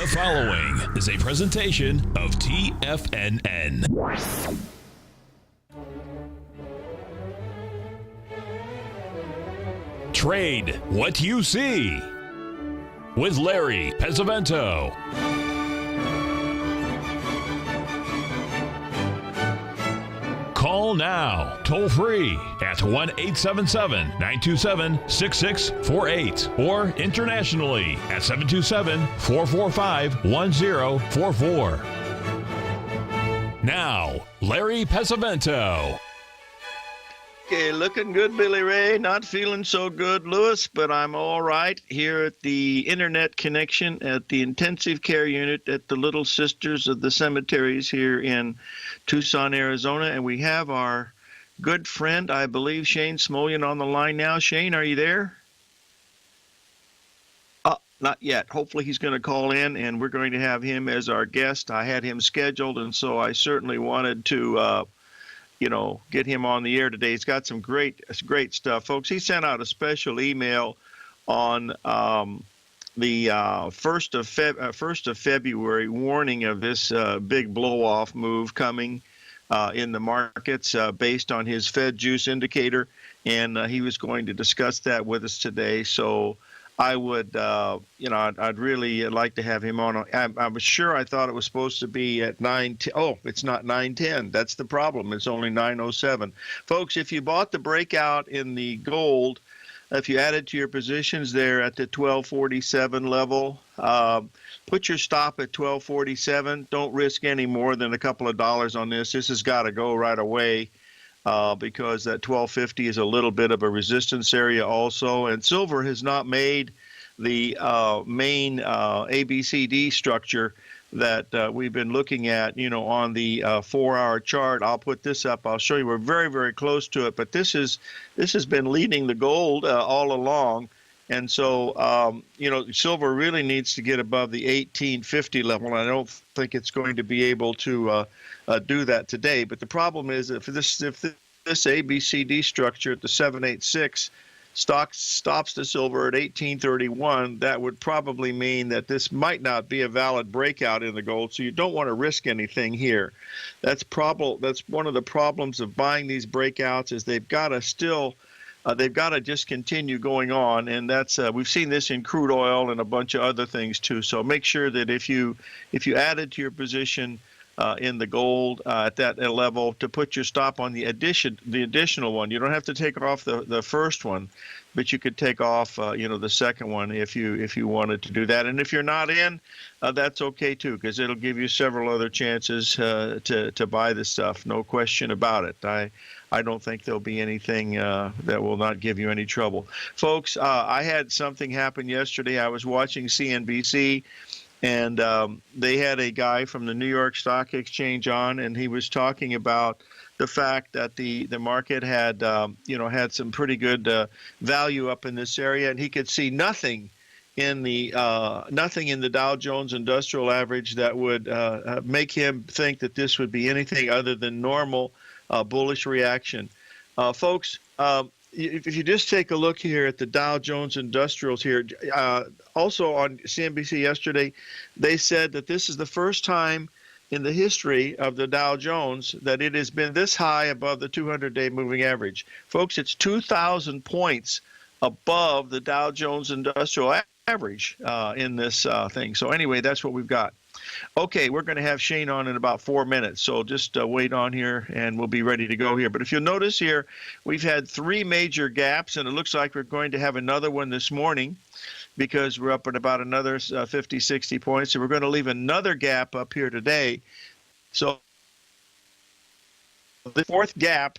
The following is a presentation of TFNN. Trade what you see with Larry Pesavento. Call now, toll free at 1-877-927-6648 or internationally at 727-445-1044. Now, Larry Pesavento. Okay, looking good, Billy Ray. Not feeling so good, Lewis, but I'm all right here at the internet connection at the intensive care unit at the Little Sisters of the Cemeteries here in Tucson, Arizona. And we have our good friend, I believe, Shane Smolian on the line now. Shane, are you there? Not yet. Hopefully he's going to call in, and we're going to have him as our guest. I had him scheduled, and so I certainly wanted to get him on the air today. He's got some great stuff, folks. He sent out a special email on the 1st of February, warning of this big blow-off move coming in the markets based on his Fed juice indicator, and he was going to discuss that with us today. So I would, I'd really like to have him on. I was sure I thought it was supposed to be at 9:10. Oh, it's not 9:10. That's the problem. It's only 9:07. Folks, if you bought the breakout in the gold, if you added to your positions there at the 1247 level, put your stop at 1247. Don't risk any more than a couple of dollars on this. This has got to go right away. Because that 1250 is a little bit of a resistance area also. And silver has not made the main ABCD structure that we've been looking at, on the 4-hour chart. I'll put this up. I'll show you. We're very, very close to it. But this has been leading the gold all along. And so, silver really needs to get above the 1850 level. And I don't think it's going to be able to do that today. But the problem is if this ABCD structure at the 786 stops the silver at 1831, that would probably mean that this might not be a valid breakout in the gold. So you don't want to risk anything here. That's one of the problems of buying these breakouts is they've got to just continue going on, and that's we've seen this in crude oil and a bunch of other things too. So make sure that if you added to your position in the gold at that level, to put your stop on the additional one. You don't have to take off the first one, but you could take off the second one if you wanted to do that. And if you're not in, that's okay too, because it'll give you several other chances to buy this stuff. No question about it. I don't think there'll be anything that will not give you any trouble. Folks, I had something happen yesterday. I was watching CNBC, and they had a guy from the New York Stock Exchange on, and he was talking about the fact that the market had had some pretty good value up in this area, and he could see nothing in the Dow Jones Industrial Average that would make him think that this would be anything other than normal bullish reaction. Folks, if you just take a look here at the Dow Jones Industrials here, also on CNBC yesterday, they said that this is the first time in the history of the Dow Jones that it has been this high above the 200-day moving average. Folks, it's 2,000 points above the Dow Jones Industrial Average in this thing. So anyway, that's what we've got. Okay, we're going to have Shane on in about 4 minutes, so just wait on here, and we'll be ready to go here. But if you'll notice here, we've had 3 major gaps, and it looks like we're going to have another one this morning because we're up at about another 50, 60 points. So we're going to leave another gap up here today. So the 4th gap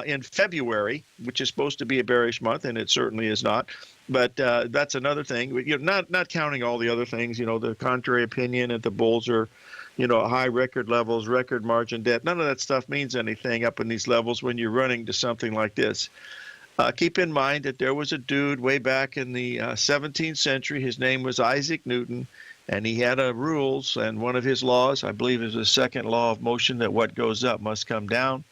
in February, which is supposed to be a bearish month, and it certainly is not. But that's another thing. Not counting all the other things. The contrary opinion that the bulls are, high record levels, record margin debt. None of that stuff means anything up in these levels when you're running to something like this. Keep in mind that there was a dude way back in the 17th century. His name was Isaac Newton, and he had rules. And one of his laws, I believe, is the second law of motion, that what goes up must come down.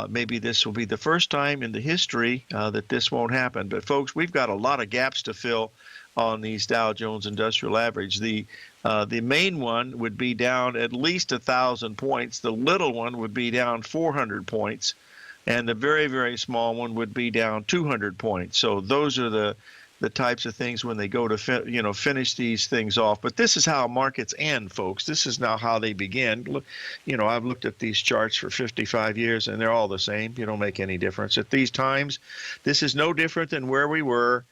Maybe this will be the first time in the history that this won't happen. But folks, we've got a lot of gaps to fill on these Dow Jones Industrial Average. The main one would be down at least 1,000 points. The little one would be down 400 points, and the very, very small one would be down 200 points. So those are the types of things when they go to finish these things off. But this is how markets end, folks. This is now how they begin. Look, I've looked at these charts for 55 years, and they're all the same. You don't make any difference at these times. This is no different than where we were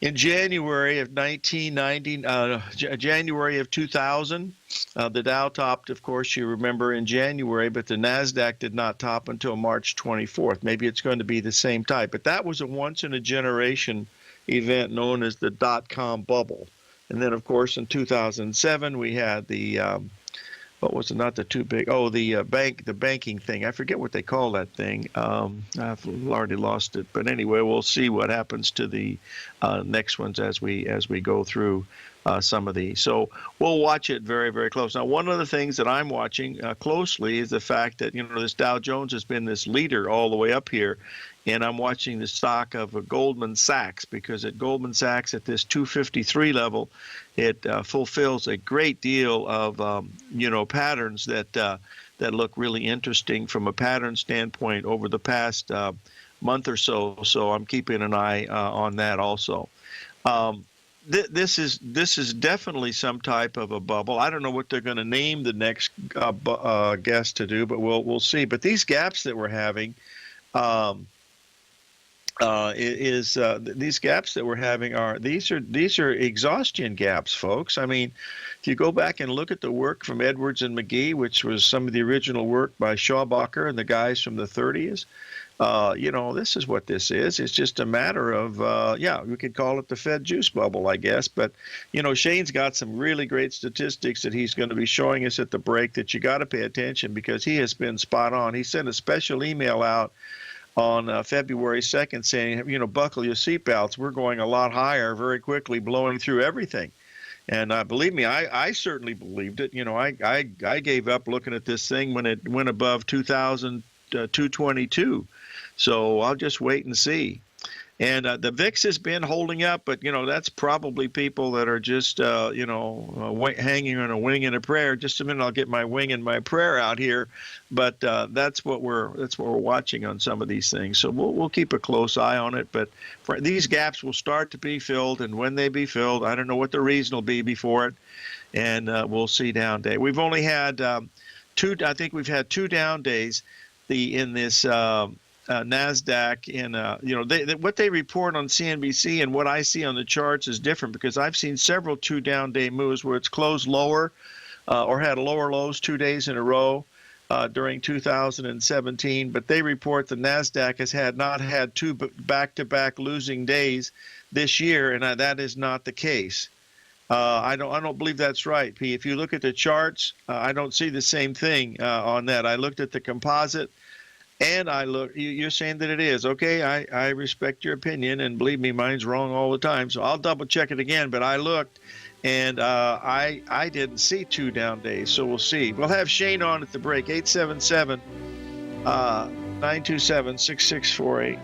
in January of 1990, January of 2000. The Dow topped, of course, you remember, in January, but the NASDAQ did not top until March 24th. Maybe it's going to be the same type. But that was a once-in-a-generation event known as the dot-com bubble. And then, of course, in 2007, we had the what was it? Not the too big. Oh, the banking thing. I forget what they call that thing. I've already lost it. But anyway, we'll see what happens to the next ones as we go through some of these. So we'll watch it very, very close. Now, one of the things that I'm watching closely is the fact that this Dow Jones has been this leader all the way up here. And I'm watching the stock of Goldman Sachs, because at Goldman Sachs at this 253 level, it fulfills a great deal of patterns that look really interesting from a pattern standpoint over the past month or so. So I'm keeping an eye on that also. This is definitely some type of a bubble. I don't know what they're going to name the next guest to do, but we'll see. But these gaps that we're having. These gaps that we're having are exhaustion gaps, folks. I mean, if you go back and look at the work from Edwards and McGee, which was some of the original work by Schaubacher and the guys from the 30s, this is what this is. It's just a matter of, we could call it the Fed juice bubble, I guess. But, Shane's got some really great statistics that he's going to be showing us at the break that you got to pay attention, because he has been spot on. He sent a special email out on February 2nd saying, buckle your seatbelts. We're going a lot higher very quickly, blowing through everything. And believe me, I certainly believed it. I gave up looking at this thing when it went above 2,222. So I'll just wait and see. And the VIX has been holding up, but, that's probably people that are just, hanging on a wing and a prayer. Just a minute, I'll get my wing and my prayer out here. But that's what we're watching on some of these things. So we'll keep a close eye on it. But these gaps will start to be filled, and when they be filled, I don't know what the reason will be before it. And we'll see down day. We've only had two. I think we've had 2 down days. In this. NASDAQ and what they report on CNBC and what I see on the charts is different, because I've seen several 2 down day moves where it's closed lower or had lower lows 2 days in a row during 2017. But they report the NASDAQ has not had 2 back-to-back losing days this year, and that is not the case. I don't believe that's right, P. If you look at the charts, I don't see the same thing on that. I looked at the composite. And you're saying that it is. Okay, I respect your opinion, and believe me, mine's wrong all the time. So I'll double check it again, but I looked, and I didn't see 2 down days. So we'll see. We'll have Shane on at the break, 877-927-6648.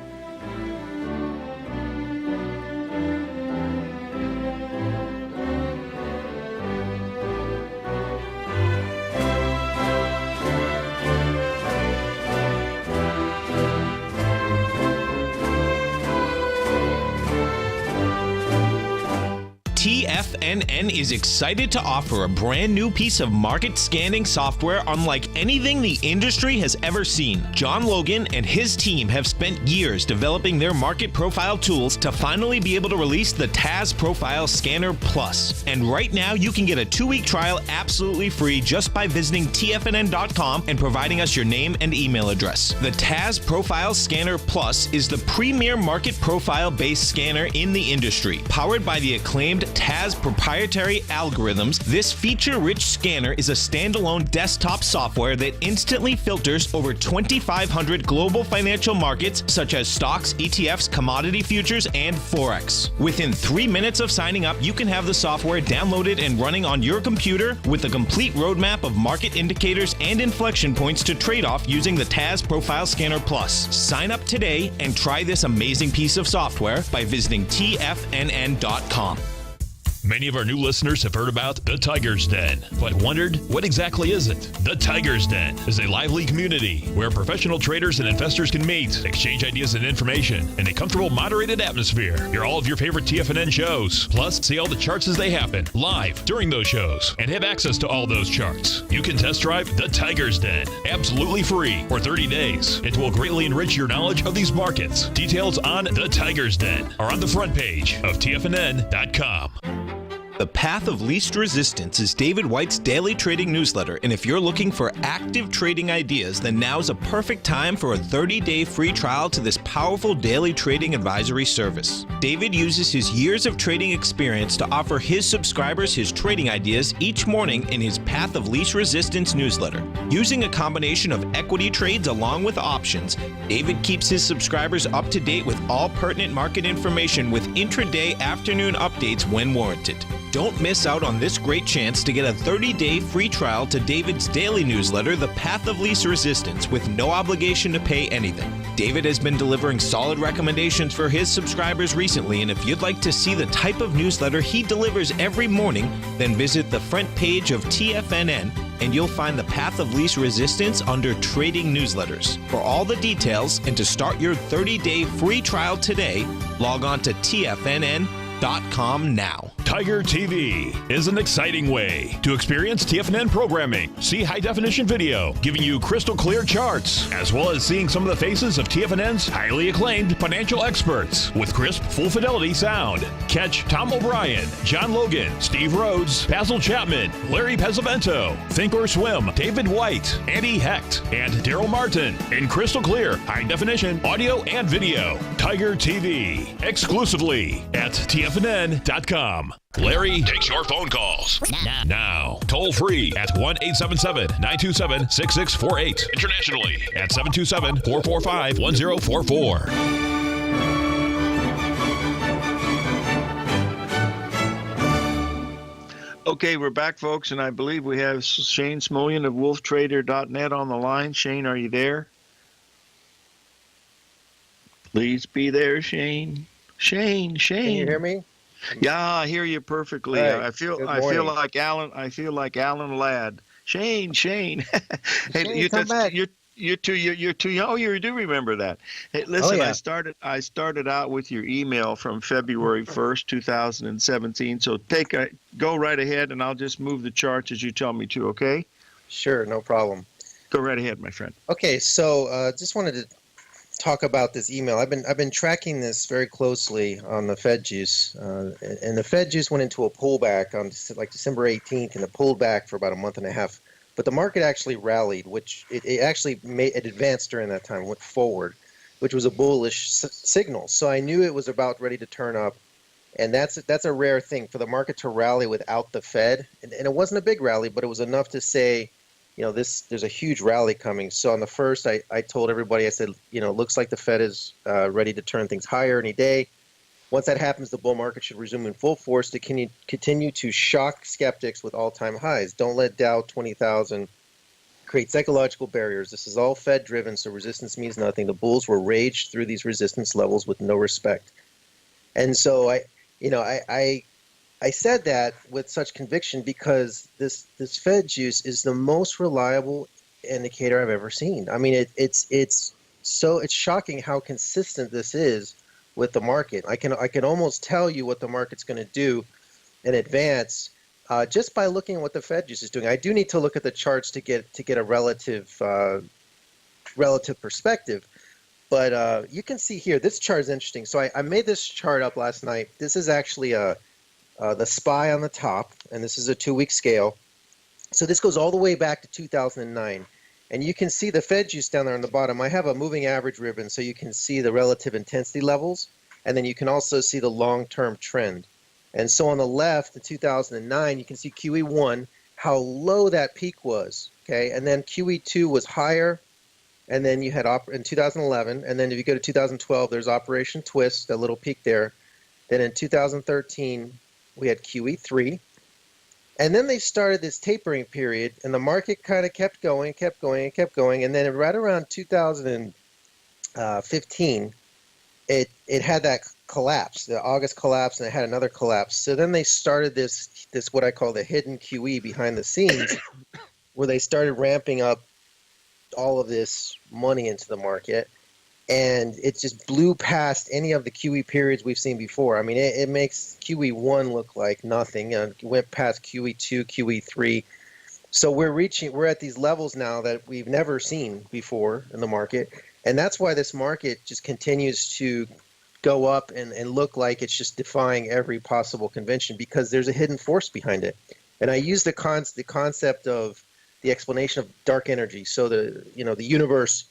TFNN is excited to offer a brand new piece of market scanning software unlike anything the industry has ever seen. John Logan and his team have spent years developing their market profile tools to finally be able to release the TAS Profile Scanner Plus. And right now you can get a 2-week trial absolutely free just by visiting TFNN.com and providing us your name and email address. The TAS Profile Scanner Plus is the premier market profile based scanner in the industry, powered by the acclaimed TAS proprietary algorithms, this feature-rich scanner is a standalone desktop software that instantly filters over 2,500 global financial markets such as stocks, ETFs, commodity futures, and Forex. Within 3 minutes of signing up, you can have the software downloaded and running on your computer with a complete roadmap of market indicators and inflection points to trade off using the TAS Profile Scanner Plus. Sign up today and try this amazing piece of software by visiting TFNN.com. Many of our new listeners have heard about the Tiger's Den, but wondered, what exactly is it? The Tiger's Den is a lively community where professional traders and investors can meet, exchange ideas and information in a comfortable, moderated atmosphere. Hear all of your favorite TFNN shows, plus see all the charts as they happen live during those shows, and have access to all those charts. You can test drive the Tiger's Den absolutely free for 30 days. It will greatly enrich your knowledge of these markets. Details on the Tiger's Den are on the front page of TFNN.com. The Path of Least Resistance is David White's daily trading newsletter, and if you're looking for active trading ideas, then now's a perfect time for a 30-day free trial to this powerful daily trading advisory service. David uses his years of trading experience to offer his subscribers his trading ideas each morning in his Path of Least Resistance newsletter. Using a combination of equity trades along with options, David keeps his subscribers up to date with all pertinent market information with intraday afternoon updates when warranted. Don't miss out on this great chance to get a 30-day free trial to David's daily newsletter, The Path of Least Resistance, with no obligation to pay anything. David has been delivering solid recommendations for his subscribers recently, and if you'd like to see the type of newsletter he delivers every morning, then visit the front page of TFNN and you'll find the Path of Least Resistance under Trading Newsletters. For all the details and to start your 30-day free trial today, log on to TFNN.com now. Tiger TV is an exciting way to experience TFNN programming. See high-definition video giving you crystal clear charts, as well as seeing some of the faces of TFNN's highly acclaimed financial experts with crisp, full-fidelity sound. Catch Tom O'Brien, John Logan, Steve Rhodes, Basil Chapman, Larry Pesavento, Think or Swim, David White, Andy Hecht, and Daryl Martin in crystal clear, high-definition audio and video. Tiger TV, exclusively at TFNN.com. Larry takes your phone calls now. Toll free at 1-877-927-6648. Internationally at 727-445-1044. Okay, we're back, folks, and I believe we have Shane Smolian of wolftrader.net on the line. Shane, are you there? Please be there, Shane. Shane. Can you hear me? Yeah, I hear you perfectly. Right. I feel like Alan Ladd. Shane. Hey, Shane, come back. You're too young. Oh, you do remember that. Hey, listen, yeah. I started out with your email from February 1st, 2017. So go right ahead, and I'll just move the charts as you tell me to. Okay? Sure, no problem. Go right ahead, my friend. Okay, so just wanted to talk about this email. I've been tracking this very closely on the Fed juice, and the Fed juice went into a pullback on like December 18th, and it pulled back for about a month and a half. But the market actually rallied, which it actually advanced during that time, went forward, which was a bullish signal. So I knew it was about ready to turn up, and that's a rare thing for the market to rally without the Fed. And it wasn't a big rally, but it was enough to say, there's a huge rally coming. So on the first, I told everybody, I said, it looks like the Fed is ready to turn things higher any day. Once that happens, the bull market should resume in full force to continue to shock skeptics with all-time highs. Don't let Dow 20,000 create psychological barriers. This is all Fed-driven, so resistance means nothing. The bulls will rage through these resistance levels with no respect. And so I said that with such conviction because this Fed juice is the most reliable indicator I've ever seen. I mean, it's shocking how consistent this is with the market. I can almost tell you what the market's going to do in advance just by looking at what the Fed juice is doing. I do need to look at the charts to get a relative perspective. But you can see here, this chart is interesting. So I made this chart up last night. This is actually the SPY on the top, and this is a 2-week scale. So this goes all the way back to 2009. And you can see the Fed juice down there on the bottom. I have a moving average ribbon so you can see the relative intensity levels, and then you can also see the long-term trend. And so on the left, in 2009, you can see QE1, how low that peak was, okay? And then QE2 was higher, and then you had in 2011, and then if you go to 2012, there's Operation Twist, that little peak there. Then in 2013, we had QE3, and then they started this tapering period, and the market kind of kept going, and then right around 2015, it had that collapse, the August collapse, and it had another collapse. So then they started this what I call the hidden QE behind the scenes, where they started ramping up all of this money into the market, and it just blew past any of the QE periods we've seen before. I mean, it makes QE1 look like nothing. It went past QE2, QE3. So we're at these levels now that we've never seen before in the market, and that's why this market just continues to go up and look like it's just defying every possible convention, because there's a hidden force behind it. And I use the concept of the explanation of dark energy. So the universe,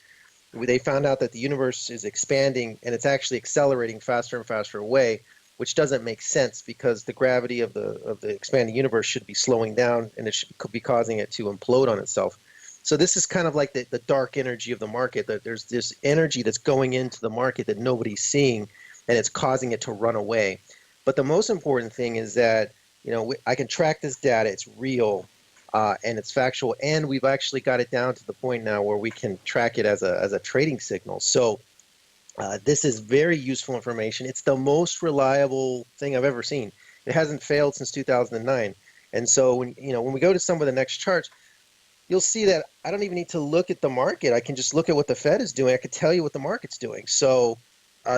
they found out that the universe is expanding and it's actually accelerating faster and faster away, which doesn't make sense because the gravity of the expanding universe should be slowing down, and it should be causing it to implode on itself. So this is kind of like the dark energy of the market, that there's this energy that's going into the market that nobody's seeing, and it's causing it to run away. But the most important thing is that, I can track this data, it's real, and it's factual, and we've actually got it down to the point now where we can track it as a trading signal. So this is very useful information. It's the most reliable thing I've ever seen. It hasn't failed since 2009. And so when we go to some of the next charts, you'll see that I don't even need to look at the market. I can just look at what the Fed is doing. I could tell you what the market's doing. So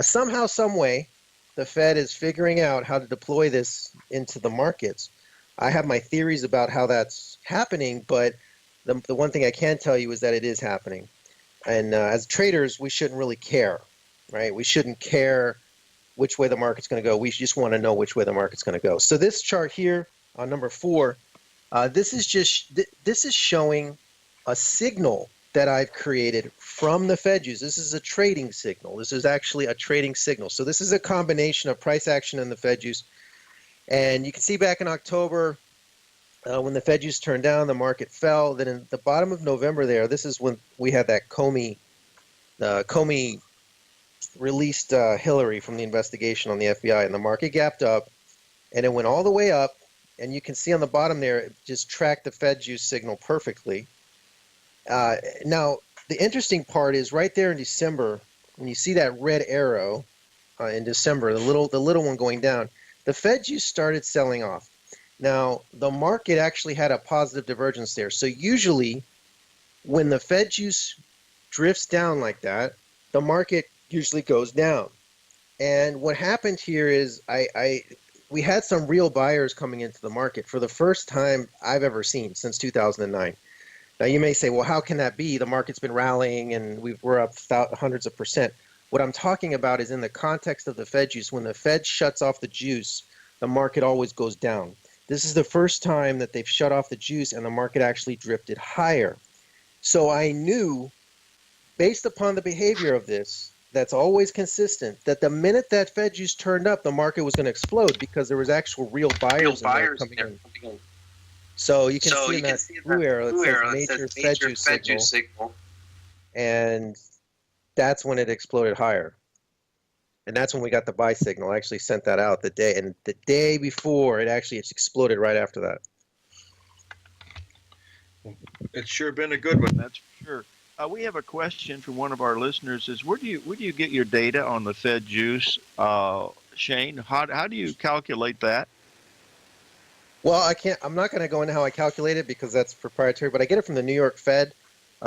somehow, some way, the Fed is figuring out how to deploy this into the markets. I have my theories about how that's happening, but the one thing I can tell you is that it is happening. And as traders, we shouldn't really care, right? We shouldn't care which way the market's going to go. We just want to know which way the market's going to go. So this chart here on number 4, this is showing a signal that I've created from the Fed use. This is a trading signal. This is actually a trading signal. So this is a combination of price action and the Fed use. And you can see back in October, when the Fed use turned down, the market fell. Then in the bottom of November there, this is when we had that Comey released Hillary from the investigation on the FBI, and the market gapped up, and it went all the way up. And you can see on the bottom there, it just tracked the Fed use signal perfectly. Now, the interesting part is right there in December, when you see that red arrow in December, the little one going down, the Fed use started selling off. Now, the market actually had a positive divergence there. So usually, when the Fed use drifts down like that, the market usually goes down. And what happened here is we had some real buyers coming into the market for the first time I've ever seen since 2009. Now, you may say, well, how can that be? The market's been rallying and we're up hundreds of percent. What I'm talking about is in the context of the Fed juice. When the Fed shuts off the juice, the market always goes down. This is the first time that they've shut off the juice and the market actually drifted higher. So I knew, based upon the behavior of this, that's always consistent, that the minute that Fed juice turned up, the market was going to explode because there was actual real buyers in there coming in. So you can see in that blue arrow, it says major Fed juice signal, and that's when it exploded higher. And that's when we got the buy signal. I actually sent that out the day before, it's exploded right after that. It's sure been a good one, that's for sure. We have a question from one of our listeners: is where do you get your data on the Fed juice, Shane? How do you calculate that? Well, I'm not going to go into how I calculate it because that's proprietary, but I get it from the New York Fed.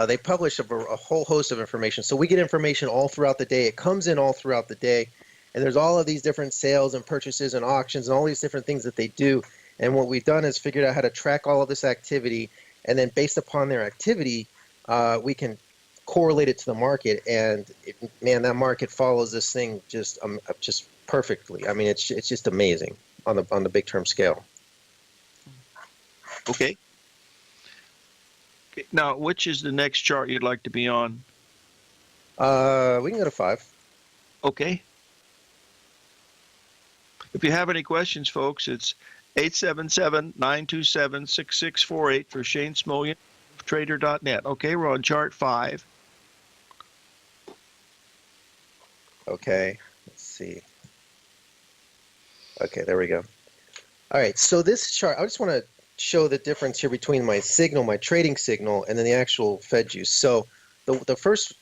They publish a whole host of information. So we get information all throughout the day. It comes in all throughout the day. And there's all of these different sales and purchases and auctions and all these different things that they do. And what we've done is figured out how to track all of this activity. And then based upon their activity, we can correlate it to the market. And man, that market follows this thing just perfectly. I mean, it's just amazing on the big term scale. Okay. Now, which is the next chart you'd like to be on? We can go to 5. Okay. If you have any questions, folks, it's 877-927-6648 for Shane Smolian, trader.net. Okay, we're on chart 5. Okay, let's see. Okay, there we go. All right, so this chart, I just want to show the difference here between my signal, my trading signal, and then the actual Fed juice. So the first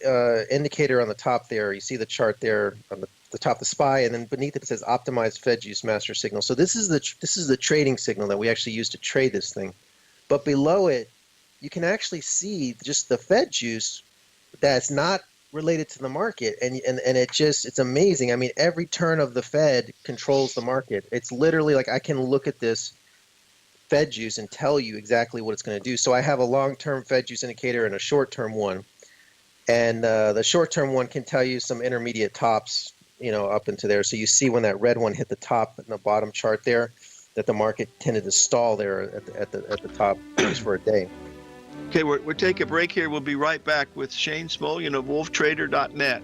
indicator on the top there, you see the chart there on the top of the SPY, and then beneath it says optimized Fed juice master signal. So this is the trading signal that we actually use to trade this thing. But below it, you can actually see just the Fed juice that's not related to the market, and it's amazing. I mean, every turn of the Fed controls the market. It's literally like I can look at this Fed juice and tell you exactly what it's going to do. So I have a long-term Fed juice indicator and a short-term one, and the short-term one can tell you some intermediate tops, up into there. So you see when that red one hit the top in the bottom chart there, that the market tended to stall there at the top just for a day. Okay, we'll take a break here. We'll be right back with Shane Smolian of wolftrader.net.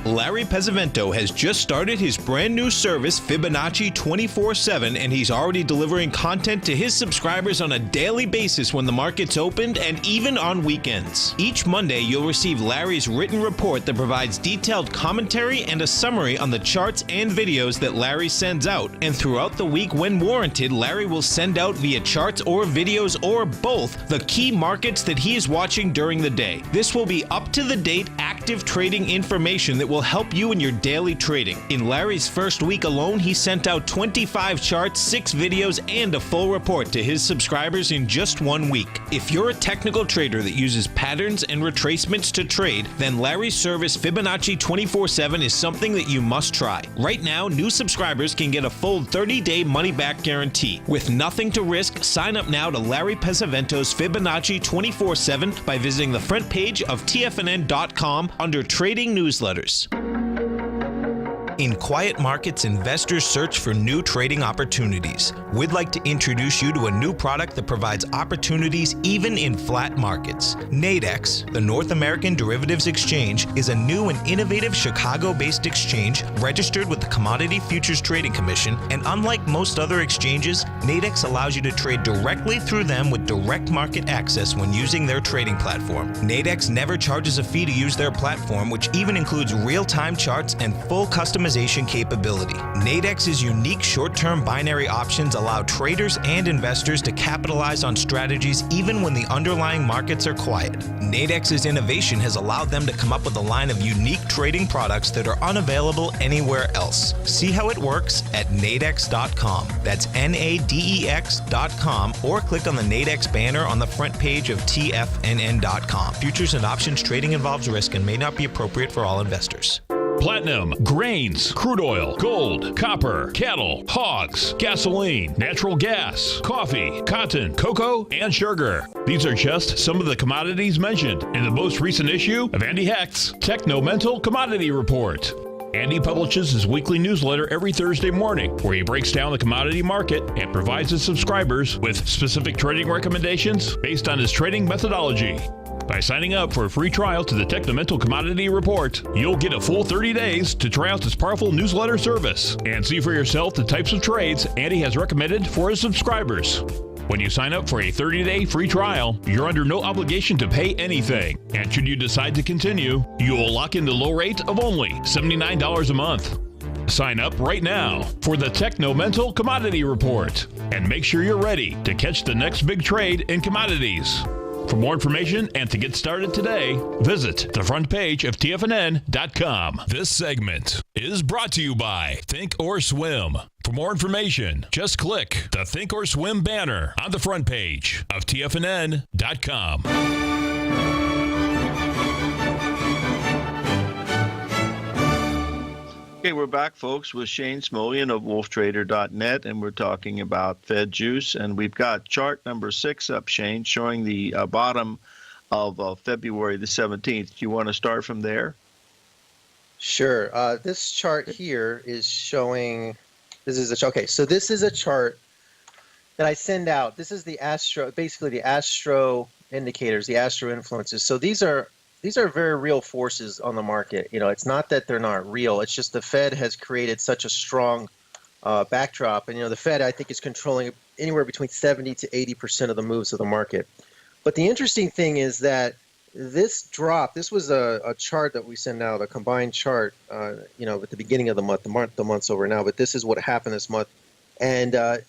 Larry Pesavento has just started his brand new service, Fibonacci 24/7, and he's already delivering content to his subscribers on a daily basis when the market's opened and even on weekends. Each Monday, you'll receive Larry's written report that provides detailed commentary and a summary on the charts and videos that Larry sends out. And throughout the week, when warranted, Larry will send out via charts or videos or both the key markets that he is watching during the day. This will be up-to-the-date, active trading information that will help you in your daily trading. In Larry's first week alone, he sent out 25 charts, 6 videos, and a full report to his subscribers in just 1 week. If you're a technical trader that uses patterns and retracements to trade, then Larry's service Fibonacci 24/7 is something that you must try. Right now, new subscribers can get a full 30-day money-back guarantee. With nothing to risk, sign up now to Larry Pesavento's Fibonacci 24/7 by visiting the front page of TFNN.com under Trading Newsletters. In quiet markets, investors search for new trading opportunities. We'd like to introduce you to a new product that provides opportunities even in flat markets. Nadex, the North American Derivatives Exchange, is a new and innovative Chicago-based exchange registered with the Commodity Futures Trading Commission, and unlike most other exchanges, Nadex allows you to trade directly through them with direct market access when using their trading platform. Nadex never charges a fee to use their platform, which even includes real-time charts and full customization capability. Nadex's unique short-term binary options allow traders and investors to capitalize on strategies even when the underlying markets are quiet. Nadex's innovation has allowed them to come up with a line of unique trading products that are unavailable anywhere else. See how it works at nadex.com. That's NADEX.com, or click on the Nadex banner on the front page of TFNN.com. Futures and options trading involves risk and may not be appropriate for all investors. Platinum, grains, crude oil, gold, copper, cattle, hogs, gasoline, natural gas, coffee, cotton, cocoa, and sugar. These are just some of the commodities mentioned in the most recent issue of Andy Hecht's Technomental Commodity Report. Andy publishes his weekly newsletter every Thursday morning, where he breaks down the commodity market and provides his subscribers with specific trading recommendations based on his trading methodology. By signing up for a free trial to the Technomental Commodity Report, you'll get a full 30 days to try out this powerful newsletter service and see for yourself the types of trades Andy has recommended for his subscribers. When you sign up for a 30-day free trial, you're under no obligation to pay anything. And should you decide to continue, you will lock in the low rate of only $79 a month. Sign up right now for the Technomental Commodity Report and make sure you're ready to catch the next big trade in commodities. For more information and to get started today, visit the front page of TFNN.com. This segment is brought to you by Thinkorswim. For more information, just click the Thinkorswim banner on the front page of TFNN.com. Okay, we're back, folks, with Shane Smolian of wolftrader.net, and we're talking about Fed juice. And we've got chart number 6 up, Shane, showing the bottom of February the 17th. Do you want to start from there? Sure. This chart here is showing, okay, so this is a chart that I send out. This is basically the astro indicators, the astro influences. So these are very real forces on the market. It's not that they're not real. It's just the Fed has created such a strong backdrop. And, the Fed, I think, is controlling anywhere between 70 to 80% of the moves of the market. But the interesting thing is that this was a chart that we send out, a combined chart, at the beginning of the month. The month's over now, but this is what happened this month. And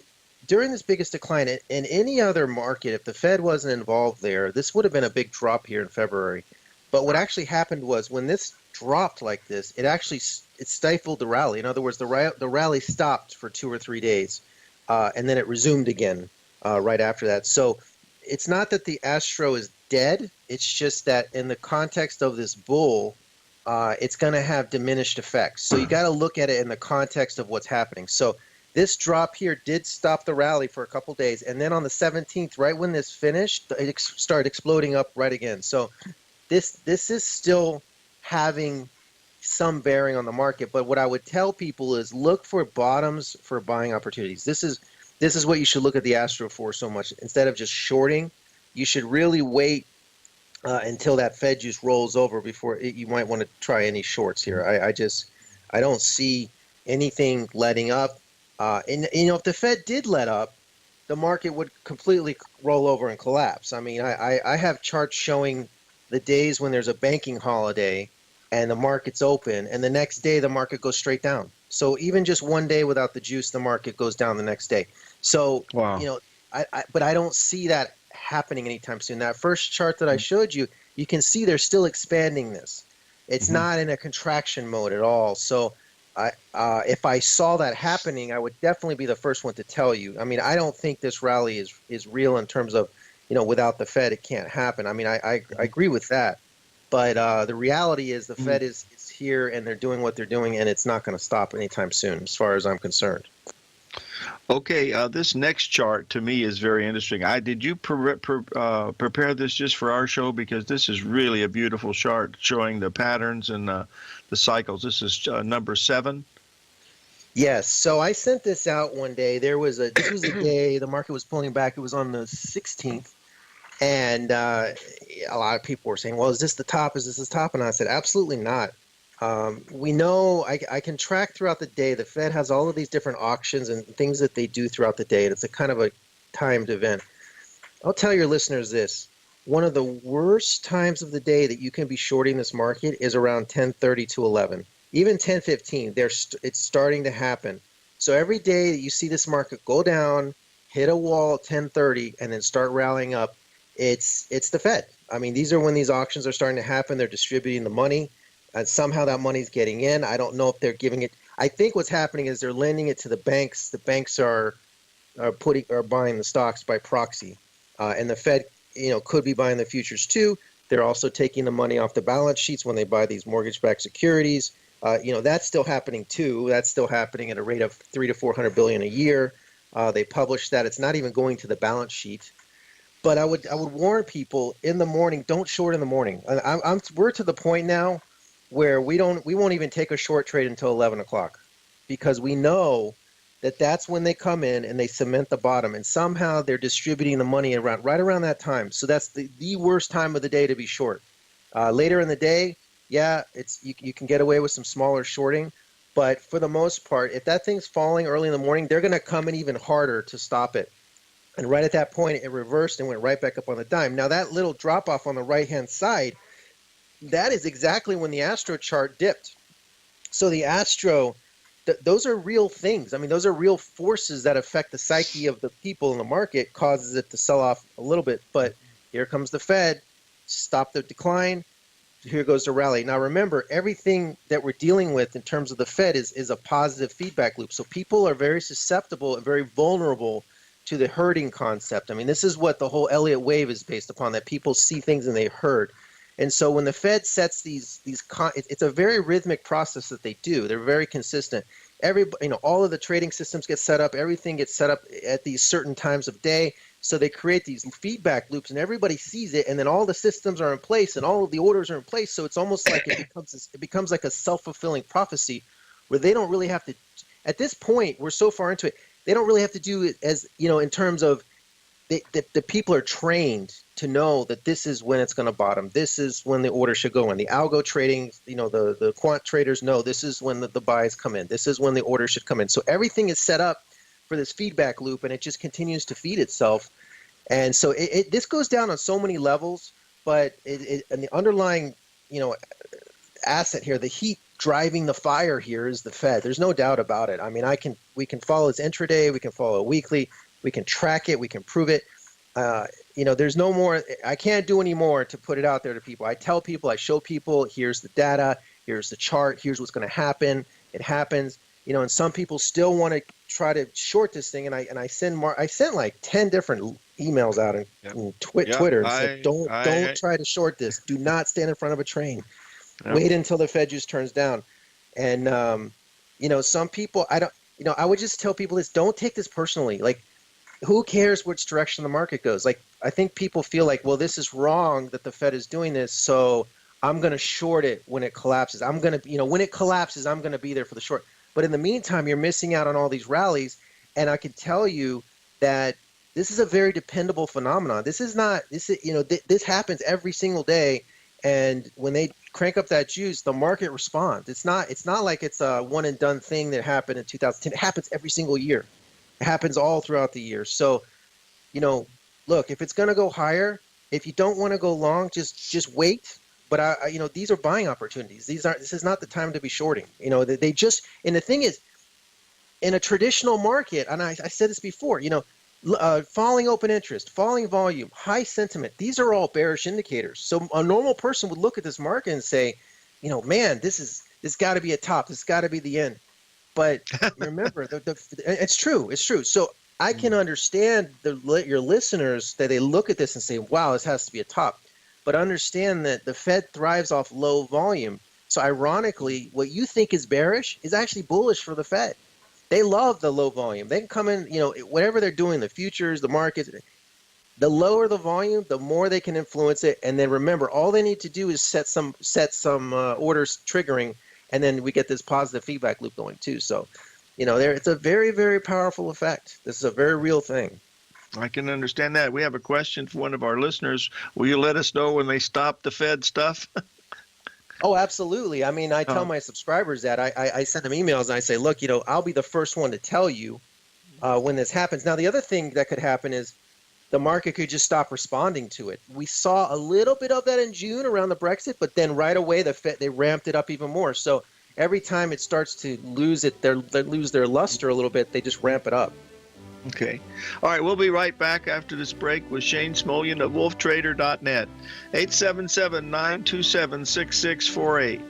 during this biggest decline in any other market, if the Fed wasn't involved there, this would have been a big drop here in February. But what actually happened was when this dropped like this, it stifled the rally. In other words, the rally stopped for 2 or 3 days, and then it resumed again right after that. So it's not that the astro is dead. It's just that in the context of this bull, it's going to have diminished effects. So you got to look at it in the context of what's happening. So this drop here did stop the rally for a couple days, and then on the 17th, right when this finished, it started exploding up right again. So this is still having some bearing on the market. But what I would tell people is look for bottoms for buying opportunities. This is what you should look at the astro for so much. Instead of just shorting, you should really wait until that Fed juice rolls over before you might want to try any shorts here. I don't see anything letting up. And if the Fed did let up, the market would completely roll over and collapse. I mean, I have charts showing the days when there's a banking holiday and the market's open, and the next day the market goes straight down. So even just one day without the juice, the market goes down the next day. So, wow. But I don't see that happening anytime soon. That first chart that I showed you, you can see they're still expanding this. It's not in a contraction mode at all. So if I saw that happening, I would definitely be the first one to tell you. I mean, I don't think this rally is real in terms of, without the Fed, it can't happen. I mean, I agree with that. But the reality is the Fed is here and they're doing what they're doing, and it's not going to stop anytime soon as far as I'm concerned. Okay, this next chart to me is very interesting. Did you prepare this just for our show? Because this is really a beautiful chart showing the patterns and the cycles. This is number 7. Yes. So I sent this out one day. This was a day the market was pulling back. It was on the 16th. And a lot of people were saying, well, is this the top? Is this the top? And I said, absolutely not. We know I can track throughout the day. The Fed has all of these different auctions and things that they do throughout the day. And it's a kind of a timed event. I'll tell your listeners this. One of the worst times of the day that you can be shorting this market is around 10:30 to 11. Even 10:15, it's starting to happen. So every day that you see this market go down, hit a wall at 10:30, and then start rallying up, it's the Fed. I mean, these are when these auctions are starting to happen. They're distributing the money, and somehow that money's getting in. I don't know if they're giving it. I think what's happening is they're lending it to the banks. The banks are buying the stocks by proxy, and the Fed, could be buying the futures too. They're also taking the money off the balance sheets when they buy these mortgage-backed securities. That's still happening too. That's still happening at a rate of $300 to $400 billion a year. They publish that. It's not even going to the balance sheet. But I would warn people in the morning, don't short in the morning. We're to the point now where we won't even take a short trade until 11 o'clock because we know that that's when they come in and they cement the bottom, and somehow they're distributing the money right around that time. So that's the worst time of the day to be short. Later in the day, yeah, you can get away with some smaller shorting, but for the most part, if that thing's falling early in the morning, they're going to come in even harder to stop it. And right at that point, it reversed and went right back up on the dime. Now, that little drop-off on the right-hand side, that is exactly when the Astro chart dipped. So the Astro, those are real things. I mean, those are real forces that affect the psyche of the people in the market, causes it to sell off a little bit. But here comes the Fed, stop the decline. Here goes the rally. Now, remember, everything that we're dealing with in terms of the Fed is a positive feedback loop. So people are very susceptible and very vulnerable to the herding concept. I mean, this is what the whole Elliott wave is based upon, that people see things and they herd. And so when the Fed sets it's a very rhythmic process that they do. They're very consistent. All of the trading systems get set up. Everything gets set up at these certain times of day. So they create these feedback loops, and everybody sees it, and then all the systems are in place, and all of the orders are in place. So it's almost like it becomes like a self-fulfilling prophecy, where they don't really have to. At this point, we're so far into it, they don't really have to do it as, in terms of the people are trained to know that this is when it's going to bottom. This is when the order should go in. The algo trading, the quant traders know this is when the buys come in. This is when the order should come in. So everything is set up for this feedback loop, and it just continues to feed itself. And so this goes down on so many levels, but and the underlying, asset here, the heat driving the fire here is the Fed. There's no doubt about it. I mean, we can follow its intraday, we can follow it weekly, we can track it, we can prove it. There's no more. I can't do any more to put it out there to people. I tell people, I show people, here's the data, here's the chart, here's what's going to happen. It happens. And some people still want to try to short this thing, and I sent like 10 different emails out in Twitter. Said, don't try to short this. Do not stand in front of a train. Yep. Wait until the Fed just turns down. And some people, I would just tell people this: don't take this personally. Like, who cares which direction the market goes? Like, I think people feel like, well, this is wrong that the Fed is doing this, so I'm going to short it when it collapses. I'm going to, when it collapses, I'm going to be there for the short. But in the meantime, you're missing out on all these rallies. And I can tell you that this is a very dependable phenomenon. This happens every single day. And when they crank up that juice, the market responds. It's not like it's a one and done thing that happened in 2010. It happens every single year. It happens all throughout the year. So, look, if it's going to go higher, if you don't want to go long, just wait. But these are buying opportunities. This is not the time to be shorting. And the thing is, in a traditional market, and I said this before, falling open interest, falling volume, high sentiment, these are all bearish indicators. So a normal person would look at this market and say, man, this got to be a top. This got to be the end. But remember, it's true. It's true. So I can understand your listeners that they look at this and say, wow, this has to be a top. But understand that the Fed thrives off low volume. So ironically, what you think is bearish is actually bullish for the Fed. They love the low volume. They can come in, whatever they're doing, the futures, the markets, the lower the volume, the more they can influence it. And then remember, all they need to do is set some orders triggering, and then we get this positive feedback loop going too. So, it's a very, very powerful effect. This is a very real thing. I can understand that. We have a question for one of our listeners. Will you let us know when they stop the Fed stuff? Oh, absolutely. I mean, I tell my subscribers that. I send them emails and I say, look, I'll be the first one to tell you when this happens. Now, the other thing that could happen is the market could just stop responding to it. We saw a little bit of that in June around the Brexit, but then right away the Fed, they ramped it up even more. So every time it starts to lose their luster a little bit, they just ramp it up. Okay. All right, we'll be right back after this break with Shane Smolian of wolftrader.net. 877-927-6648.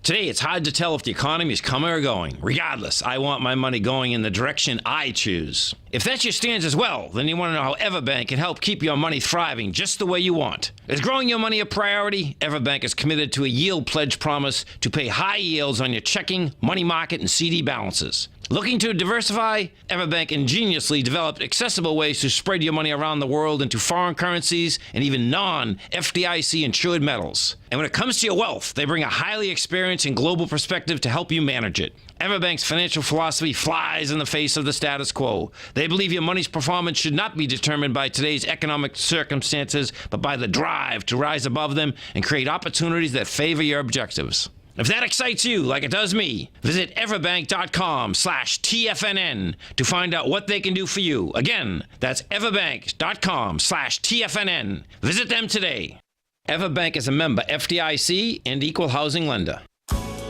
Today, it's hard to tell if the economy is coming or going. Regardless, I want my money going in the direction I choose. If that's your stance as well, then you want to know how Everbank can help keep your money thriving just the way you want. Is growing your money a priority? Everbank is committed to a yield pledge promise to pay high yields on your checking, money market, and CD balances. Looking to diversify? Everbank ingeniously developed accessible ways to spread your money around the world into foreign currencies and even non-FDIC insured metals. And when it comes to your wealth, they bring a highly experienced and global perspective to help you manage it. Everbank's financial philosophy flies in the face of the status quo. They believe your money's performance should not be determined by today's economic circumstances, but by the drive to rise above them and create opportunities that favor your objectives. If that excites you like it does me, visit everbank.com/TFNN to find out what they can do for you. Again, that's everbank.com/TFNN. Visit them today. Everbank is a member FDIC and equal housing lender.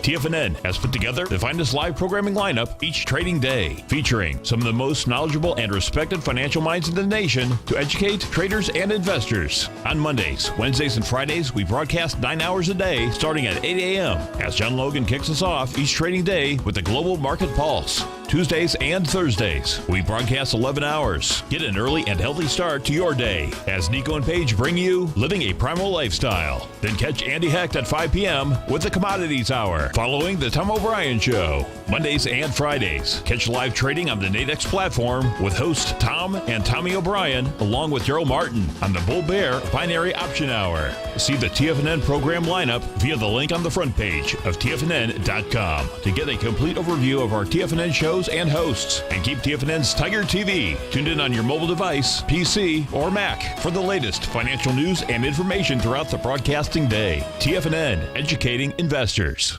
TFNN has put together the finest live programming lineup each trading day, featuring some of the most knowledgeable and respected financial minds in the nation to educate traders and investors. On Mondays, Wednesdays, and Fridays, we broadcast 9 hours a day starting at 8 a.m. as John Logan kicks us off each trading day with the Global Market Pulse. Tuesdays and Thursdays. We broadcast 11 hours. Get an early and healthy start to your day as Nico and Paige bring you Living a Primal Lifestyle. Then catch Andy Hecht at 5 p.m. with the Commodities Hour, following the Tom O'Brien Show. Mondays and Fridays, catch live trading on the Nadex platform with hosts Tom and Tommy O'Brien, along with Daryl Martin on the Bull Bear Binary Option Hour. See the TFNN program lineup via the link on the front page of TFNN.com to get a complete overview of our TFNN shows and hosts. And keep TFNN's Tiger TV tuned in on your mobile device, PC, or Mac for the latest financial news and information throughout the broadcasting day. TFNN, educating investors.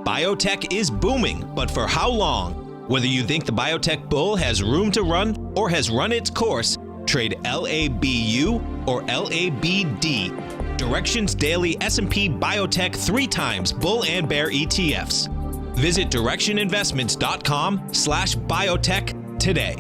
Biotech is booming, but for how long? Whether you think the biotech bull has room to run or has run its course, trade LABU or LABD. Direction's daily S&P Biotech 3 times bull and bear ETFs. Visit directioninvestments.com/biotech today.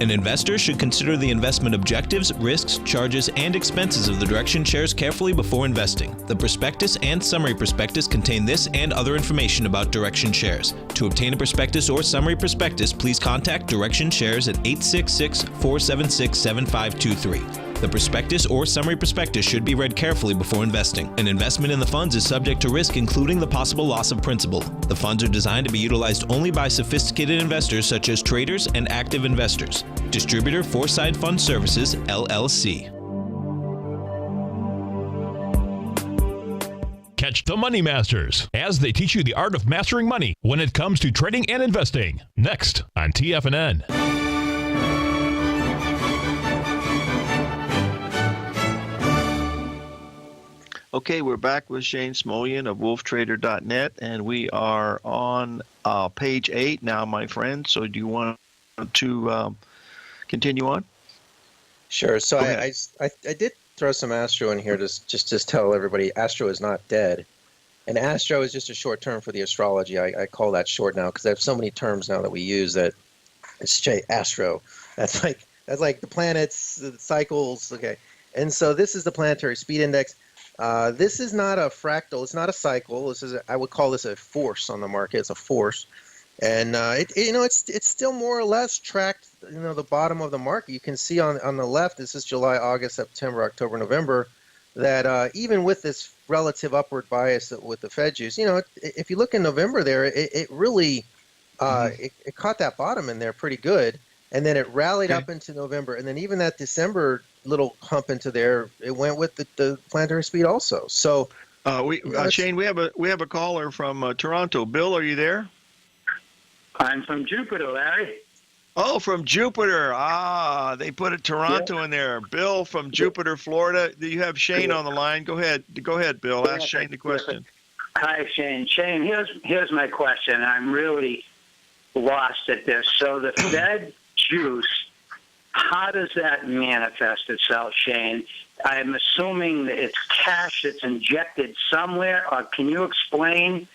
An investor should consider the investment objectives, risks, charges, and expenses of the Direction shares carefully before investing. The prospectus and summary prospectus contain this and other information about Direction shares. To obtain a prospectus or summary prospectus, please contact Direction shares at 866-476-7523. The prospectus or summary prospectus should be read carefully before investing. An investment in the funds is subject to risk, including the possible loss of principal. The funds are designed to be utilized only by sophisticated investors such as traders and active investors. Distributor Foreside Fund Services, LLC. Catch the Money Masters as they teach you the art of mastering money when it comes to trading and investing. Next on TFNN. Okay, we're back with Shane Smolian of wolftrader.net, and we are on page 8 now, my friend. So do you want to continue on? Sure. So I did throw some Astro in here to just tell everybody Astro is not dead. And Astro is just a short term for the astrology. I call that short now because I have so many terms now that we use that it's straight Astro. That's like the planets, the cycles. Okay. And so this is the planetary speed index. This is not a fractal. It's not a cycle. I would call this a force on the market. It's a force, and it's still more or less tracked. The bottom of the market. You can see on the left. This is July, August, September, October, November. That even with this relative upward bias with the Fed juice, if you look in November there, it really it caught that bottom in there pretty good, and then it rallied up into November, and then even that December little hump into there, it went with the planetary speed also. So, Shane, we have a caller from Toronto. Bill, are you there? I'm from Jupiter, Larry. Oh, from Jupiter. They put a Toronto in there. Bill from Jupiter, Florida. You have Shane on the line. Go ahead, Bill. Ask Shane the question. Hi, Shane. Shane, here's my question. I'm really lost at this. So the Fed juice, how does that manifest itself, Shane? I'm assuming that it's cash that's injected somewhere, or can you explain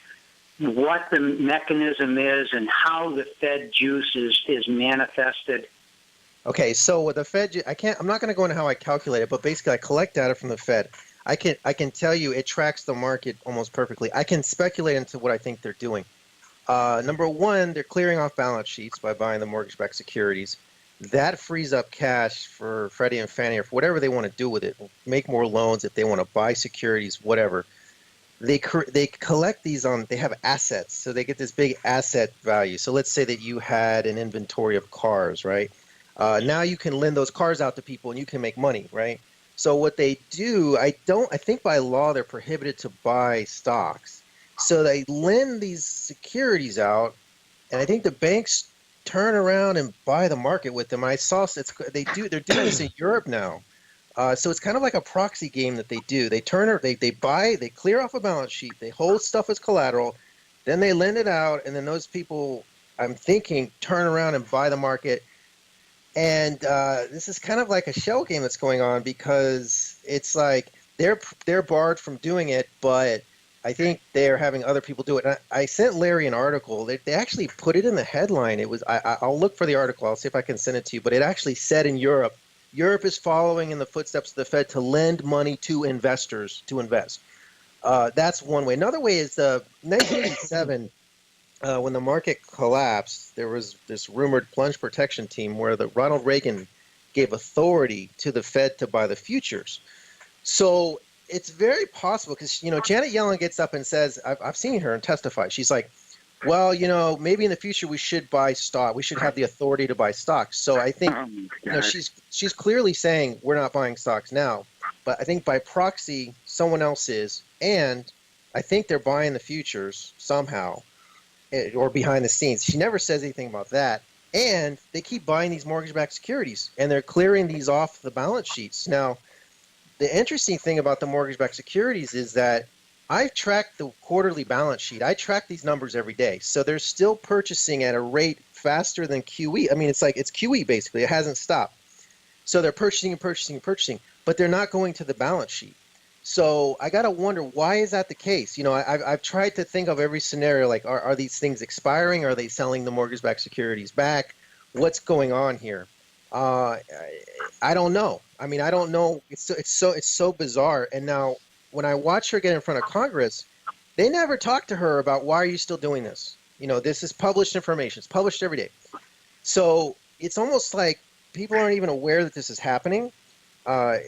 what the mechanism is and how the Fed juice is manifested? Okay, so with the Fed, I'm not going to go into how I calculate it, but basically I collect data from the Fed. I can tell you it tracks the market almost perfectly. I can speculate into what I think they're doing. Number one, they're clearing off balance sheets by buying the mortgage-backed securities. That frees up cash for Freddie and Fannie or for whatever they want to do with it. Make more loans if they want to buy securities, whatever. They collect these they have assets, so they get this big asset value. So let's say that you had an inventory of cars, right? Now you can lend those cars out to people and you can make money, right? So what they do, I think by law they're prohibited to buy stocks. So they lend these securities out, and I think the banks turn around and buy the market with them. I saw they're doing this in Europe now. So it's kind of like a proxy game that they do. They buy, they clear off a balance sheet, they hold stuff as collateral, then they lend it out, and then those people, I'm thinking, turn around and buy the market. And this is kind of like a shell game that's going on because it's like they're barred from doing it, but I think they're having other people do it. And I sent Larry an article. They actually put it in the headline. It was I'll look for the article. I'll see if I can send it to you. But it actually said in Europe is following in the footsteps of the Fed to lend money to investors to invest. That's one way. Another way is 1987. when the market collapsed, there was this rumored plunge protection team where the Ronald Reagan gave authority to the Fed to buy the futures. So it's very possible because, Janet Yellen gets up and says, I've seen her and testify. She's like, well, maybe in the future we should buy stock. We should have the authority to buy stocks. So I think, she's clearly saying we're not buying stocks now, but I think by proxy someone else is, and I think they're buying the futures somehow, or behind the scenes. She never says anything about that. And they keep buying these mortgage-backed securities, and they're clearing these off the balance sheets. Now, the interesting thing about the mortgage-backed securities is that I've tracked the quarterly balance sheet. I track these numbers every day. So they're still purchasing at a rate faster than QE. I mean, it's QE basically. It hasn't stopped. So they're purchasing and purchasing and purchasing, but they're not going to the balance sheet. So I got to wonder, why is that the case? I've tried to think of every scenario, like are these things expiring? Are they selling the mortgage-backed securities back? What's going on here? I don't know. I mean, I don't know. It's so bizarre. And now when I watch her get in front of Congress, they never talk to her about, why are you still doing this? This is published information. It's published every day. So it's almost like people aren't even aware that this is happening.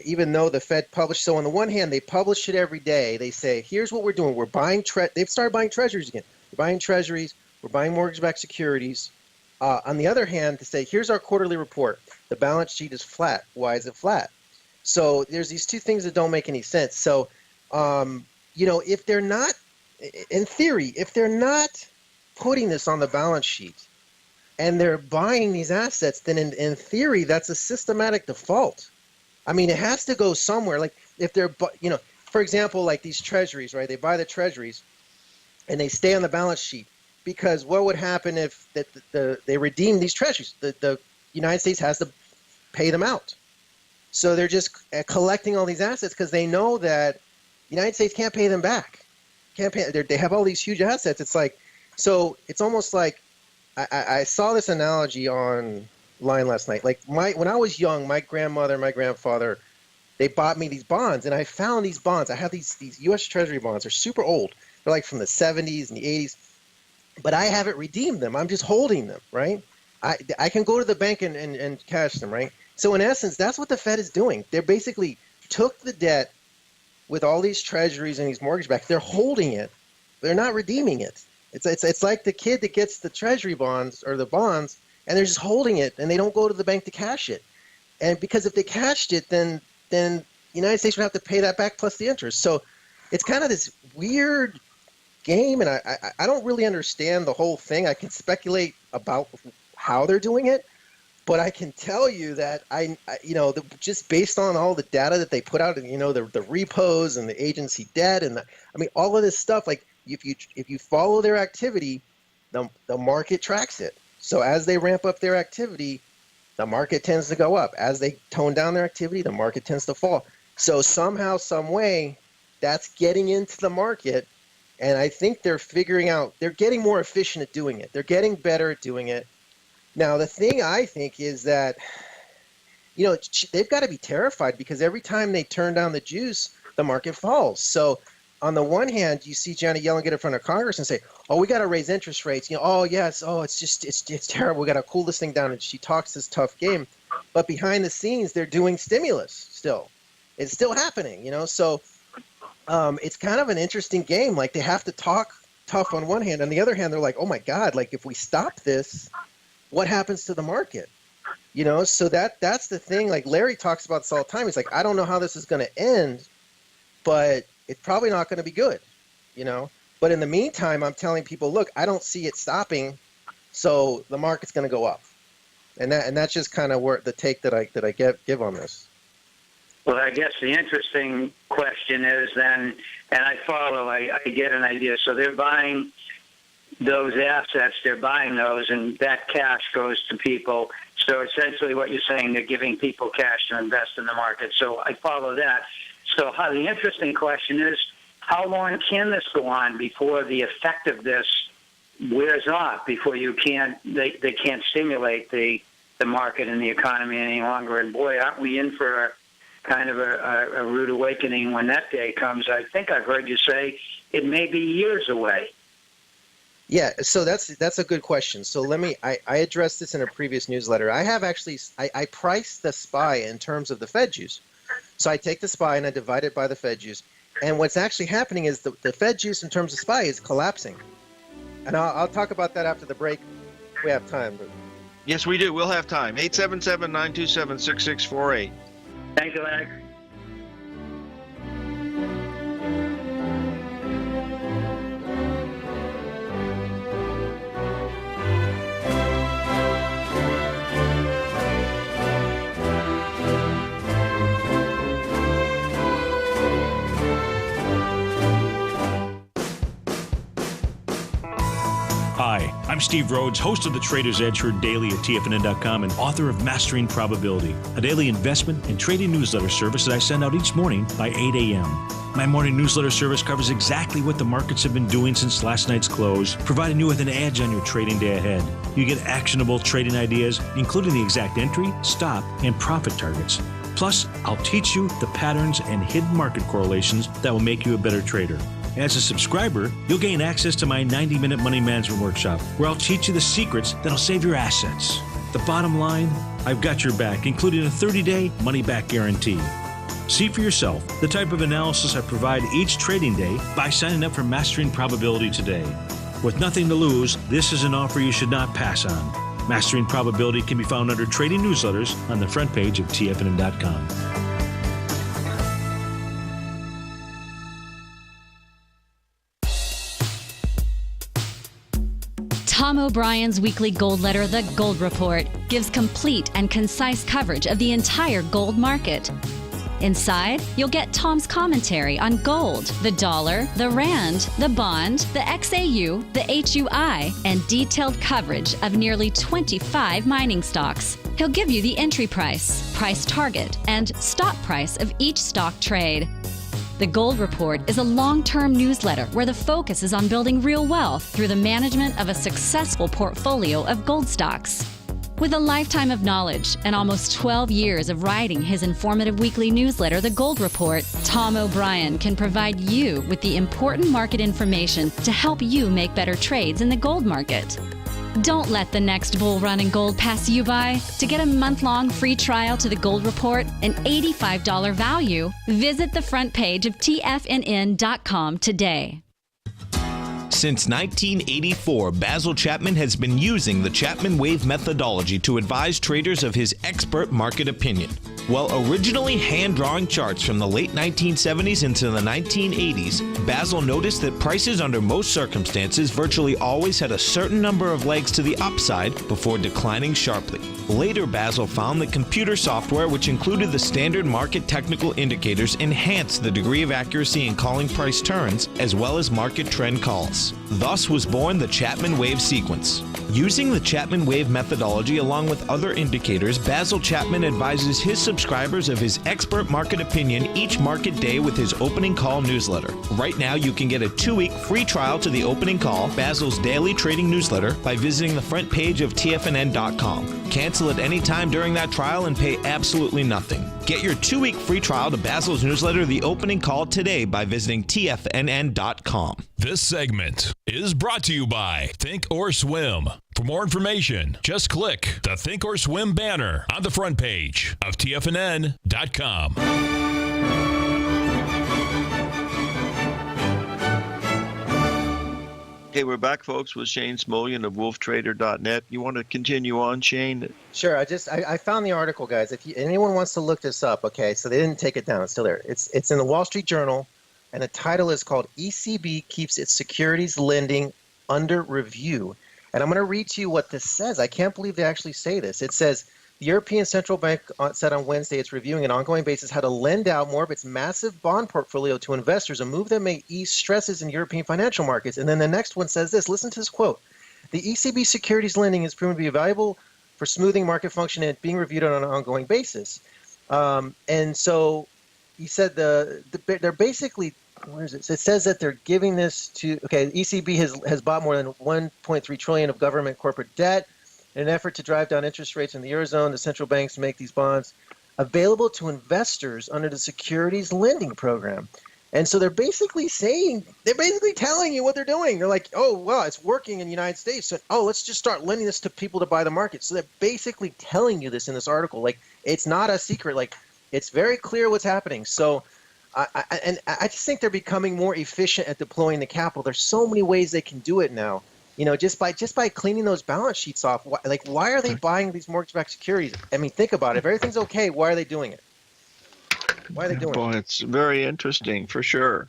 Even though the Fed published. So on the one hand, they publish it every day. They say, here's what we're doing. We're buying they've started buying treasuries again. We're buying treasuries. We're buying mortgage-backed securities. On the other hand, to say, here's our quarterly report. The balance sheet is flat. Why is it flat? So there's these two things that don't make any sense. So, if they're not, in theory, if they're not putting this on the balance sheet and they're buying these assets, then in theory, that's a systematic default. I mean, it has to go somewhere. Like if they're, for example, like these treasuries, right? They buy the treasuries and they stay on the balance sheet, because what would happen if they redeem these treasuries? The United States has to pay them out. So they're just collecting all these assets because they know that the United States can't pay them back. Can't pay. They have all these huge assets. It's like, so it's almost like I saw this analogy online last night. Like when I was young, my grandmother, my grandfather, they bought me these bonds, and I found these bonds. I have these U.S. Treasury bonds. They're super old. They're like from the 70s and the 80s, but I haven't redeemed them. I'm just holding them, right? I can go to the bank and cash them, right? So in essence, that's what the Fed is doing. They basically took the debt with all these treasuries and these mortgage backs. They're holding it. They're not redeeming it. It's like the kid that gets the treasury bonds or the bonds, and they're just holding it, and they don't go to the bank to cash it. And because if they cashed it, then the United States would have to pay that back plus the interest. So it's kind of this weird game, and I don't really understand the whole thing. I can speculate about how they're doing it, but I can tell you that just based on all the data that they put out, and the repos and the agency debt, and all of this stuff. Like if you follow their activity, the market tracks it. So as they ramp up their activity, the market tends to go up. As they tone down their activity, the market tends to fall. So somehow, some way, that's getting into the market. And I think they're figuring out, they're getting more efficient at doing it. They're getting better at doing it. Now, the thing I think is that, they've got to be terrified, because every time they turn down the juice, the market falls. So on the one hand, you see Janet Yellen get in front of Congress and say, oh, we got to raise interest rates. Oh, yes. Oh, it's terrible. We got to cool this thing down. And she talks this tough game. But behind the scenes, they're doing stimulus still. It's still happening, So it's kind of an interesting game. Like, they have to talk tough on one hand. On the other hand, they're like, oh, my God, like if we stop this, what happens to the market? So that's the thing. Like Larry talks about this all the time. He's like, I don't know how this is going to end, but it's probably not going to be good, But in the meantime, I'm telling people, look, I don't see it stopping, so the market's going to go up, and that's just kind of where the take that I give on this. Well, I guess the interesting question is then, and I get an idea. So they're buying those assets, they're buying those, and that cash goes to people. So essentially what you're saying, they're giving people cash to invest in the market. So I follow that. So the interesting question is, how long can this go on before the effect of this wears off, before they can't stimulate the market and the economy any longer? And boy, aren't we in for kind of a rude awakening when that day comes. I think I've heard you say it may be years away. Yeah, so that's a good question. So I addressed this in a previous newsletter. I price the SPY in terms of the Fed juice. So I take the SPY and I divide it by the Fed juice. And what's actually happening is the Fed juice in terms of SPY is collapsing. And I'll talk about that after the break. We have time. But... Yes, we do. We'll have time. 877-927-6648. Thank you, Larry. Hi, I'm Steve Rhodes, host of the Trader's Edge heard daily at TFNN.com and author of Mastering Probability, a daily investment and trading newsletter service that I send out each morning by 8 a.m. My morning newsletter service covers exactly what the markets have been doing since last night's close, providing you with an edge on your trading day ahead. You get actionable trading ideas, including the exact entry, stop, and profit targets. Plus, I'll teach you the patterns and hidden market correlations that will make you a better trader. As a subscriber, you'll gain access to my 90-minute money management workshop, where I'll teach you the secrets that'll save your assets. The bottom line, I've got your back, including a 30-day money-back guarantee. See for yourself the type of analysis I provide each trading day by signing up for Mastering Probability today. With nothing to lose, this is an offer you should not pass on. Mastering Probability can be found under Trading Newsletters on the front page of TFNN.com. Tom O'Brien's weekly gold letter, The Gold Report, gives complete and concise coverage of the entire gold market. Inside, you'll get Tom's commentary on gold, the dollar, the rand, the bond, the XAU, the HUI, and detailed coverage of nearly 25 mining stocks. He'll give you the entry price, price target, and stop price of each stock trade. The Gold Report is a long-term newsletter where the focus is on building real wealth through the management of a successful portfolio of gold stocks. With a lifetime of knowledge and almost 12 years of writing his informative weekly newsletter, The Gold Report, Tom O'Brien can provide you with the important market information to help you make better trades in the gold market. Don't let the next bull run in gold pass you by. To get a month-long free trial to the Gold Report, an $85 value, visit the front page of TFNN.com today. Since 1984, Basil Chapman has been using the Chapman Wave methodology to advise traders of his expert market opinion. While originally hand-drawing charts from the late 1970s into the 1980s, Basil noticed that prices under most circumstances virtually always had a certain number of legs to the upside before declining sharply. Later, Basil found that computer software, which included the standard market technical indicators, enhanced the degree of accuracy in calling price turns as well as market trend calls. Thus was born the Chapman Wave sequence. Using the Chapman Wave methodology along with other indicators, Basil Chapman advises his subscribers of his expert market opinion each market day with his opening call newsletter. Right now, you can get a 2-week free trial to the opening call, Basil's daily trading newsletter, by visiting the front page of TFNN.com. Cancel at any time during that trial and pay absolutely nothing. Get your 2-week free trial to Basil's newsletter, The Opening Call, today by visiting TFNN.com. This segment is brought to you by Think or Swim. For more information, just click the Think or Swim banner on the front page of TFNN.com. Okay, we're back, folks, with Shane Smolian of wolftrader.net. You want to continue on, Shane? Sure. I found the article, guys. If anyone wants to look this up, okay, so they didn't take it down. It's still there. It's in the Wall Street Journal, and the title is called ECB Keeps Its Securities Lending Under Review. And I'm going to read to you what this says. I can't believe they actually say this. It says, the European Central Bank said on Wednesday it's reviewing an ongoing basis how to lend out more of its massive bond portfolio to investors, a move that may ease stresses in European financial markets. And then the next one says this. Listen to this quote. The ECB securities lending is proven to be valuable for smoothing market function and being reviewed on an ongoing basis. And so he said they're basically, where is it? So it says that they're giving this to, okay, the ECB has bought more than $1.3 trillion of government corporate debt. In an effort to drive down interest rates in the Eurozone, the central banks make these bonds available to investors under the securities lending program. And so they're basically telling you what they're doing. They're like, oh, well, it's working in the United States. So, oh, let's just start lending this to people to buy the market. So they're basically telling you this in this article. Like, it's not a secret. Like, it's very clear what's happening. So I just think they're becoming more efficient at deploying the capital. There's so many ways they can do it now. You know, just by cleaning those balance sheets off. Why are they buying these mortgage-backed securities? I mean, think about it. If everything's okay, why are they doing it? Why are they doing it? Boy, it's very interesting for sure.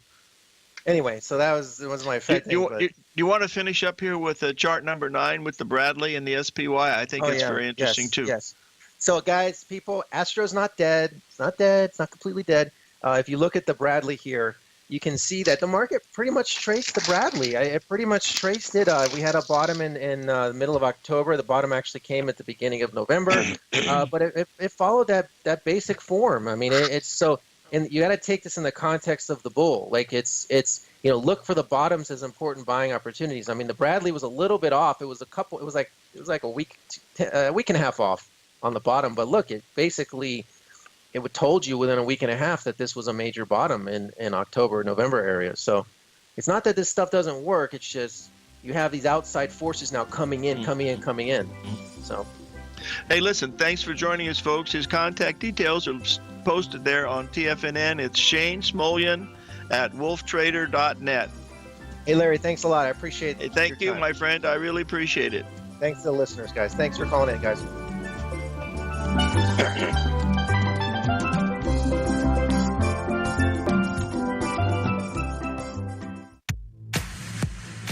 Anyway, so that was my Fed thing. Do you want to finish up here with chart number 9 with the Bradley and the SPY? I think it's very interesting too. Yes. So guys, people, Astro's not dead. It's not dead. It's not completely dead. If you look at the Bradley here, you can see that the market pretty much traced the Bradley. It pretty much traced it. We had a bottom in the middle of October. The bottom actually came at the beginning of November, but it followed that basic form. I mean, it's so, and you got to take this in the context of the bull. Like it's look for the bottoms as important buying opportunities. I mean, the Bradley was a little bit off. It was like a week and a half off on the bottom. But look, it told you within a week and a half that this was a major bottom in October, November area. So it's not that this stuff doesn't work. It's just you have these outside forces now coming in. So, hey, listen, thanks for joining us, folks. His contact details are posted there on TFNN. It's Shane Smolian at wolftrader.net. Hey, Larry, thanks a lot. I appreciate it. Hey, thank you, my friend. I really appreciate it. Thanks to the listeners, guys. Thanks for calling in, guys.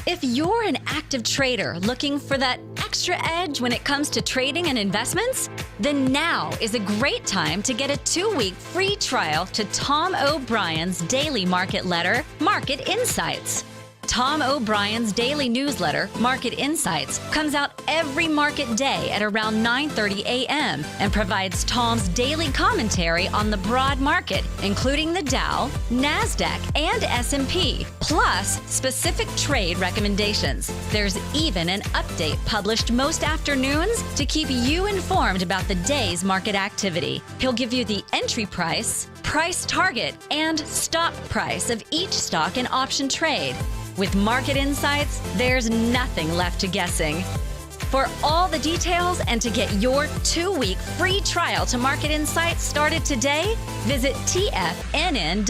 If you're an active trader looking for that extra edge when it comes to trading and investments, then now is a great time to get a 2-week free trial to Tom O'Brien's daily market letter, Market Insights. Tom O'Brien's daily newsletter, Market Insights, comes out every market day at around 9:30 a.m. and provides Tom's daily commentary on the broad market, including the Dow, NASDAQ, and S&P, plus specific trade recommendations. There's even an update published most afternoons to keep you informed about the day's market activity. He'll give you the entry price, price target, and stop price of each stock and option trade. With Market Insights, there's nothing left to guessing. For all the details and to get your 2-week free trial to Market Insights started today, visit TFNN.com.